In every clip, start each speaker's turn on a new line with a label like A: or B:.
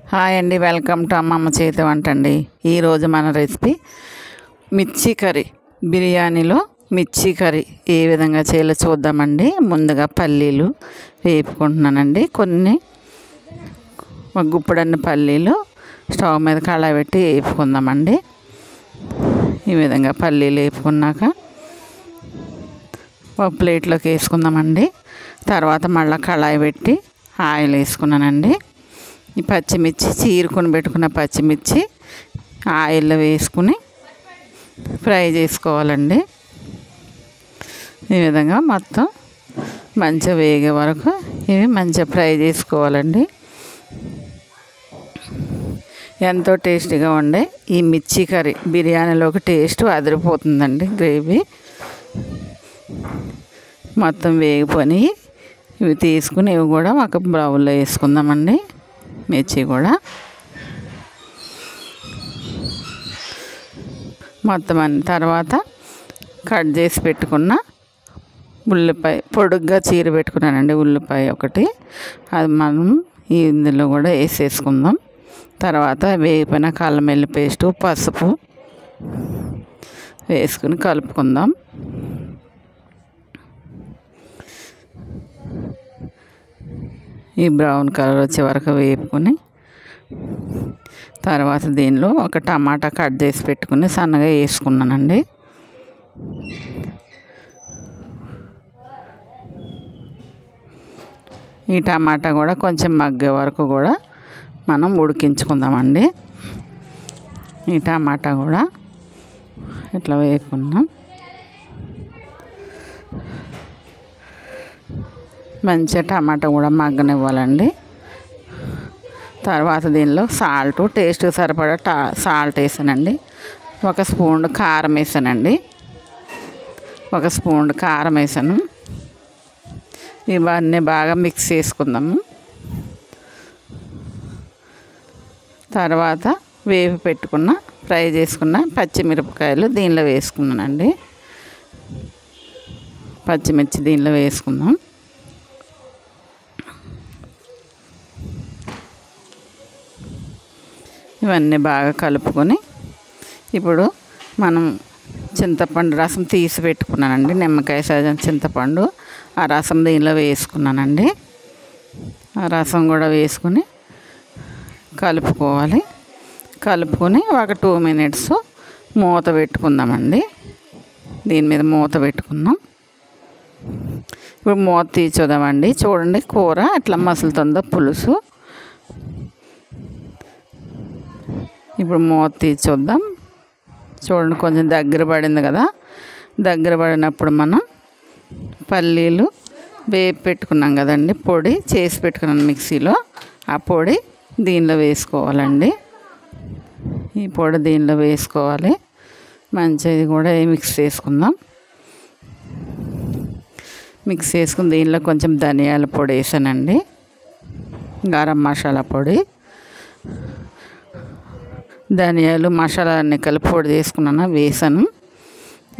A: Hi అండి, welcome to అమ్మమ్మ చేతి వంట అండి. ఈరోజు మన రెసిపీ మిర్చి కర్రీ. బిర్యానీలో మిర్చి కర్రీ ఏ విధంగా చేయాలో చూద్దామండి. ముందుగా పల్లీలు వేపుకుంటున్నానండి. ఒక గుప్పుడన్ని పల్లీలు స్టవ్ మీద కళాయి పెట్టి వేపుకుందామండి. ఈ విధంగా పల్లీలు వేపుకున్నాక ఒక ప్లేట్లోకి వేసుకుందామండి. తర్వాత మళ్ళీ కళాయి పెట్టి ఆయిల్ వేసుకున్నానండి. ఈ పచ్చిమిర్చి చీరుకొని పెట్టుకున్న పచ్చిమిర్చి ఆయిల్లో వేసుకుని ఫ్రై చేసుకోవాలండి. ఈ విధంగా మొత్తం మంచిగా వేగే వరకు ఇవి మంచిగా ఫ్రై చేసుకోవాలండి. ఎంతో టేస్టీగా ఉండే ఈ మిర్చి కర్రీ బిర్యానీలోకి టేస్ట్ అదిరిపోతుందండి. గ్రేవీ మొత్తం వేగిపోయి ఇవి తీసుకుని ఇవి కూడా ఒక బౌల్లో వేసుకుందామండి. మిర్చి కూడా మొత్తం అన్ని తర్వాత కట్ చేసి పెట్టుకున్న ఉల్లిపాయ పొడుగ్గా చీర పెట్టుకున్నానండి. ఉల్లిపాయ ఒకటి అది మనం ఇందులో కూడా వేసేసుకుందాం. తర్వాత వేగిపోయిన అల్లం వెల్లుల్లి పేస్టు పసుపు వేసుకుని కలుపుకుందాం. ఈ బ్రౌన్ కలర్ వచ్చే వరకు వేపుకొని తర్వాత దీనిలో ఒక టమాటా కట్ చేసి పెట్టుకుని సన్నగా వేసుకున్నానండి. ఈ టమాటా కూడా కొంచెం మగ్గే వరకు కూడా మనం ఉడికించుకుందామండి. ఈ టమాటా కూడా ఇట్లా వేపుకున్నాం. మంచిగా టమాటా కూడా మగ్గనివ్వాలండి. తర్వాత దీనిలో సాల్ట్ టేస్ట్కి సరిపడా సాల్ట్ వేసానండి. ఒక స్పూన్ కారం వేసానండి. ఇవన్నీ బాగా మిక్స్ చేసుకుందాము. తర్వాత వేపి పెట్టుకున్న ఫ్రై చేసుకున్న పచ్చిమిరపకాయలు దీనిలో వేసుకున్నానండి. పచ్చిమిర్చి దీనిలో వేసుకుందాం. ఇవన్నీ బాగా కలుపుకొని ఇప్పుడు మనం చింతపండు రసం తీసి పెట్టుకున్నానండి. నిమ్మకాయ సైజు చింతపండు ఆ రసం దీనిలో వేసుకున్నానండి. ఆ రసం కూడా వేసుకుని కలుపుకోవాలి. కలుపుకొని ఒక 2 minutes మూత పెట్టుకుందామండి. దీని మీద మూత పెట్టుకుందాం. ఇప్పుడు మూత తీర్చుదామండి. చూడండి కూర ఎట్లా మసులుతుందో పులుసు. ఇప్పుడు మూత తీసి చూద్దాం. చూడండి కొంచెం దగ్గర పడింది కదా. దగ్గర పడినప్పుడు మనం పల్లీలు వేపి పెట్టుకున్నాం కదండి, పొడి చేసి పెట్టుకున్నాను మిక్సీలో. ఆ పొడి దీనిలో వేసుకోవాలండి. ఈ పొడి దీనిలో వేసుకోవాలి. మంచిది కూడా మిక్స్ చేసుకుందాం. మిక్స్ చేసుకుని దీనిలో కొంచెం ధనియాల పొడి వేసానండి. గరం మసాలా పొడి, ధనియాలు మసాలా అన్నీ కలిపి పొడి చేసుకున్నాను వేసాను.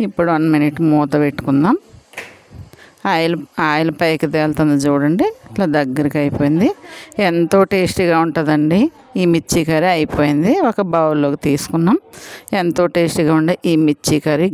A: ఇప్పుడు 1 minute మూత పెట్టుకుందాం. ఆయిల్ పైకి తేలుతుంది చూడండి. ఇట్లా దగ్గరికి అయిపోయింది. ఎంతో టేస్టీగా ఉంటుందండి ఈ మిర్చి కర్రీ. అయిపోయింది. ఒక బౌల్లోకి తీసుకున్నాం. ఎంతో టేస్టీగా ఉండే ఈ మిర్చి కర్రీ